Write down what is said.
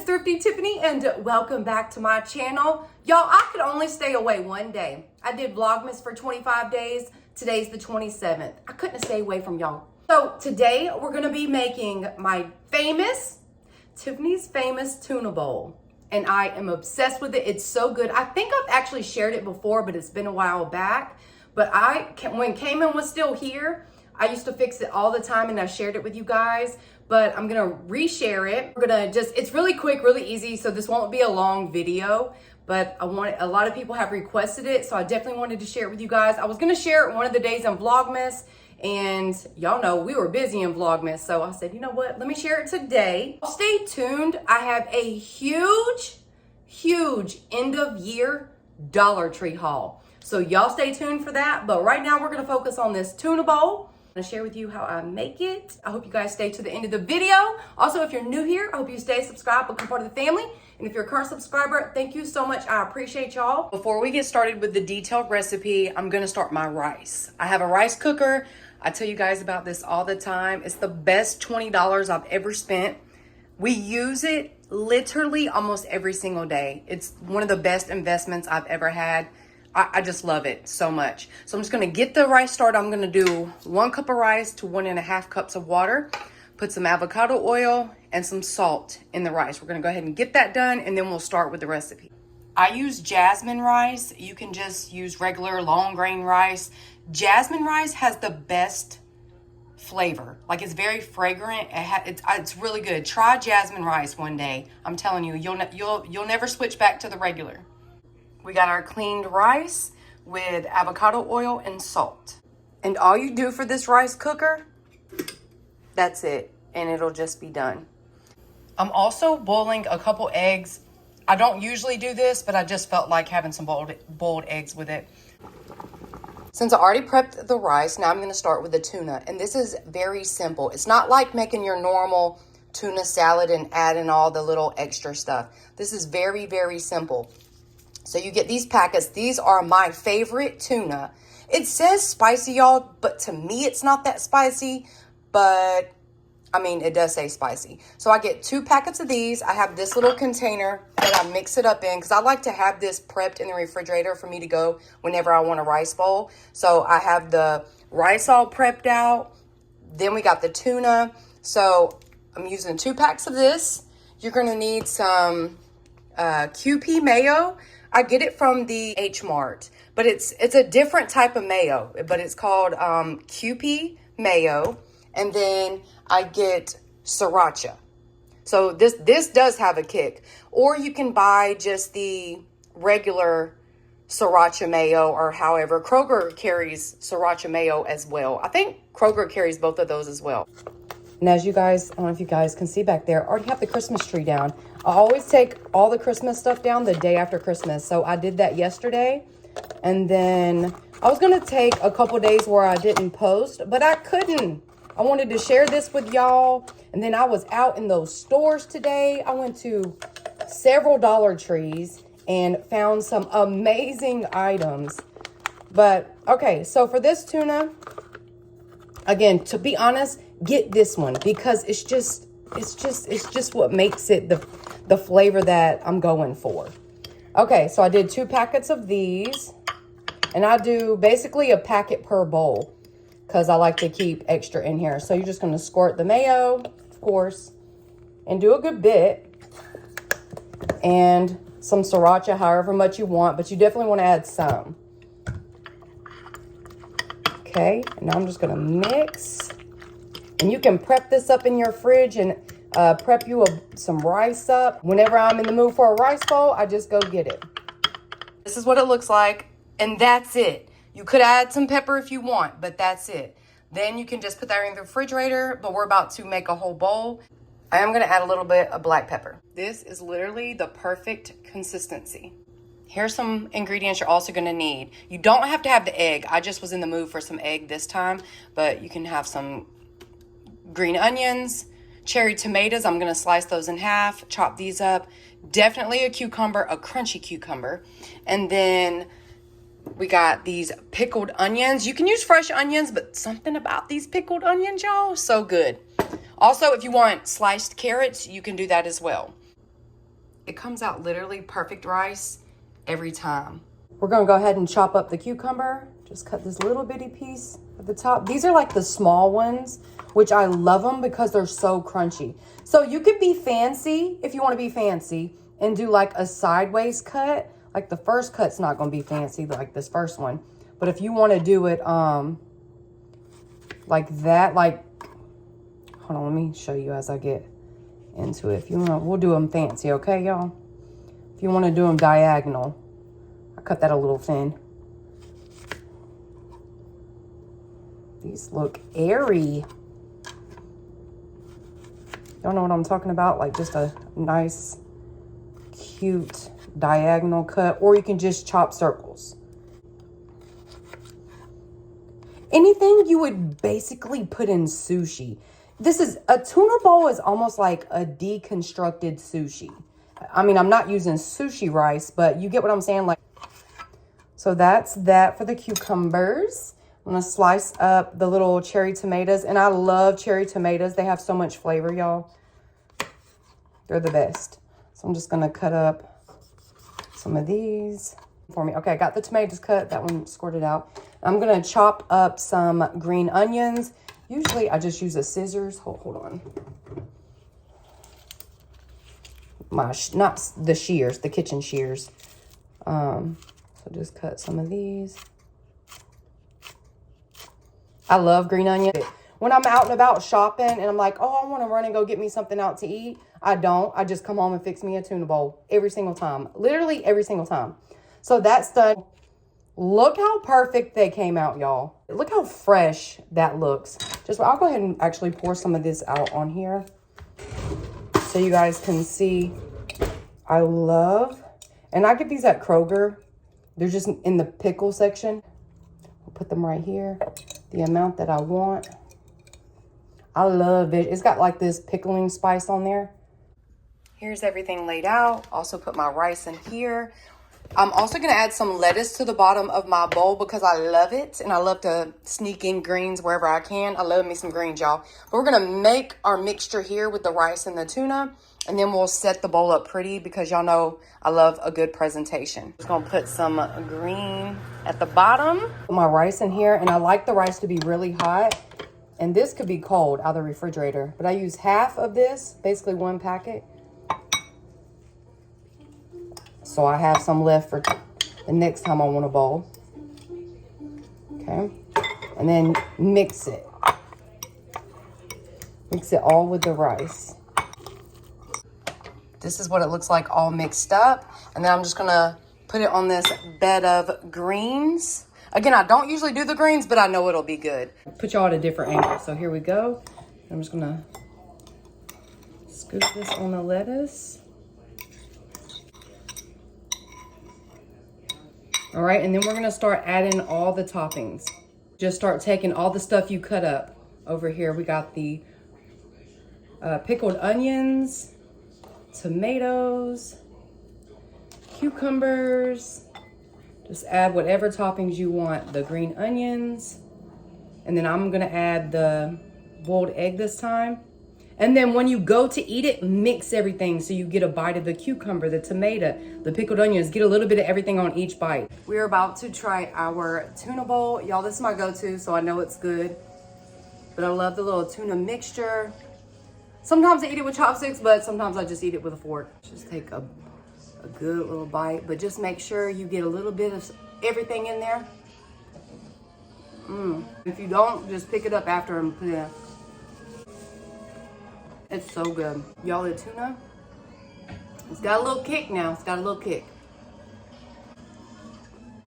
it's Thrifty Tiffany and welcome back to my channel. Y'all, I could only stay away one day. I did Vlogmas for 25 days. Today's the 27th. I couldn't stay away from y'all. So today we're gonna be making my Tiffany's famous tuna bowl. And I am obsessed with it. It's so good. I think I've actually shared it before, but it's been a while back. But when Cayman was still here, I used to fix it all the time and I shared it with you guys. But I'm gonna reshare it. We're gonna it's really quick, really easy, so this won't be a long video, but a lot of people have requested it, so I definitely wanted to share it with you guys. I was gonna share it one of the days in Vlogmas, and y'all know we were busy in Vlogmas, so I said, you know what, let me share it today. Stay tuned. I have a huge end of year Dollar Tree haul. So y'all stay tuned for that, but right now we're gonna focus on this tuna bowl. I'm gonna share with you how I make it. I hope you guys stay to the end of the video. Also, if you're new here, I hope you stay subscribed, become part of the family. And if you're a current subscriber, thank you so much. I appreciate y'all. Before we get started with the detailed recipe, I'm gonna start my rice. I have a rice cooker. I tell you guys about this all the time. It's the best $20 I've ever spent. We use it literally almost every single day. It's one of the best investments I've ever had. I just love it so much. So I'm just gonna get the rice started. I'm gonna do 1 cup of rice to 1.5 cups of water, put some avocado oil and some salt in the rice. We're gonna go ahead and get that done and then we'll start with the recipe. I use jasmine rice. You can just use regular long grain rice. Jasmine rice has the best flavor. Like, it's very fragrant. It's really good. Try jasmine rice one day. I'm telling you, you'll never switch back to the regular. We got our cleaned rice with avocado oil and salt. And all you do for this rice cooker, that's it. And it'll just be done. I'm also boiling a couple eggs. I don't usually do this, but I just felt like having some boiled eggs with it. Since I already prepped the rice, now I'm gonna start with the tuna. And this is very simple. It's not like making your normal tuna salad and adding all the little extra stuff. This is very, very simple. So you get these packets. These are my favorite tuna. It says spicy, y'all, but to me, it's not that spicy. But, I mean, it does say spicy. So I get 2 packets of these. I have this little container that I mix it up in because I like to have this prepped in the refrigerator for me to go whenever I want a rice bowl. So I have the rice all prepped out. Then we got the tuna. So I'm using 2 packs of this. You're going to need some QP mayo. I get it from the H Mart, but it's a different type of mayo, but it's called QP mayo. And then I get sriracha. So this does have a kick. Or you can buy just the regular sriracha mayo, or however. Kroger carries sriracha mayo as well. I think Kroger carries both of those as well. And as you guys, I don't know if you guys can see back there, I already have the Christmas tree down. I always take all the Christmas stuff down the day after Christmas. So I did that yesterday. And then I was going to take a couple days where I didn't post, but I couldn't. I wanted to share this with y'all. And then I was out in those stores today. I went to several Dollar Trees and found some amazing items. But okay, so for this tuna, again, to be honest, get this one because it's just what makes it the flavor that I'm going for. Okay, so I did 2 packets of these, and I do basically a packet per bowl because I like to keep extra in here. So you're just going to squirt the mayo, of course, and do a good bit, and some sriracha, however much you want, but you definitely want to add some. Okay, and now I'm just going to mix. And you can prep this up in your fridge and prep you some rice up. Whenever I'm in the mood for a rice bowl, I just go get it. This is what it looks like, and that's it. You could add some pepper if you want, but that's it. Then you can just put that in the refrigerator, but we're about to make a whole bowl. I am gonna add a little bit of black pepper. This is literally the perfect consistency. Here's some ingredients you're also gonna need. You don't have to have the egg. I just was in the mood for some egg this time, but you can have some green onions, cherry tomatoes. I'm gonna slice those in half, chop these up. Definitely a cucumber, a crunchy cucumber. And then we got these pickled onions. You can use fresh onions, but something about these pickled onions, y'all, so good. Also, if you want sliced carrots, you can do that as well. It comes out literally perfect rice every time. We're gonna go ahead and chop up the cucumber. Just cut this little bitty piece at the top. These are like the small ones, which I love them because they're so crunchy. So you could be fancy if you want to be fancy and do like a sideways cut. Like the first cut's not gonna be fancy like this first one. But if you want to do it like that, like, hold on, let me show you as I get into it. If you want, we'll do them fancy, okay, y'all? If you want to do them diagonal, I cut that a little thin. These look airy. Y'all know what I'm talking about? Like just a nice, cute diagonal cut, or you can just chop circles. Anything you would basically put in sushi. This is, a tuna bowl is almost like a deconstructed sushi. I mean, I'm not using sushi rice, but you get what I'm saying? Like, so that's that for the cucumbers. I'm gonna slice up the little cherry tomatoes, and I love cherry tomatoes. They have so much flavor, y'all. They're the best. So I'm just gonna cut up some of these for me. Okay, I got the tomatoes cut. That one squirted out. I'm gonna chop up some green onions. Usually I just use a scissors. Hold on. Not the shears, the kitchen shears. So just cut some of these. I love green onion. When I'm out and about shopping and I'm like, oh, I want to run and go get me something out to eat, I don't. I just come home and fix me a tuna bowl every single time. Literally every single time. So that's done. Look how perfect they came out, y'all. Look how fresh that looks. I'll go ahead and actually pour some of this out on here so you guys can see. I love, and I get these at Kroger. They're just in the pickle section. I'll put them right here, the amount that I want. I love it. It's got like this pickling spice on there. Here's everything laid out. Also put my rice in here. I'm also going to add some lettuce to the bottom of my bowl because I love it. And I love to sneak in greens wherever I can. I love me some greens, y'all. But we're going to make our mixture here with the rice and the tuna. And then we'll set the bowl up pretty because y'all know I love a good presentation. Just going to put some green at the bottom. Put my rice in here. And I like the rice to be really hot. And this could be cold out of the refrigerator. But I use half of this, basically one packet. So I have some left for the next time I want a bowl. Okay. And then mix it. Mix it all with the rice. This is what it looks like all mixed up. And then I'm just going to put it on this bed of greens. Again, I don't usually do the greens, but I know it'll be good. Put y'all at a different angle. So here we go. I'm just going to scoop this on the lettuce. All right, and then we're gonna start adding all the toppings. Just start taking all the stuff you cut up. Over here, we got the pickled onions, tomatoes, cucumbers. Just add whatever toppings you want. The green onions. And then I'm gonna add the boiled egg this time. And then when you go to eat it, mix everything so you get a bite of the cucumber, the tomato, the pickled onions. Get a little bit of everything on each bite. We're about to try our tuna bowl. Y'all, this is my go-to, so I know it's good. But I love the little tuna mixture. Sometimes I eat it with chopsticks, but sometimes I just eat it with a fork. Just take a good little bite, but just make sure you get a little bit of everything in there. If you don't, just pick it up after and put it in. It's so good. Y'all, the tuna, it's got a little kick now. It's got a little kick.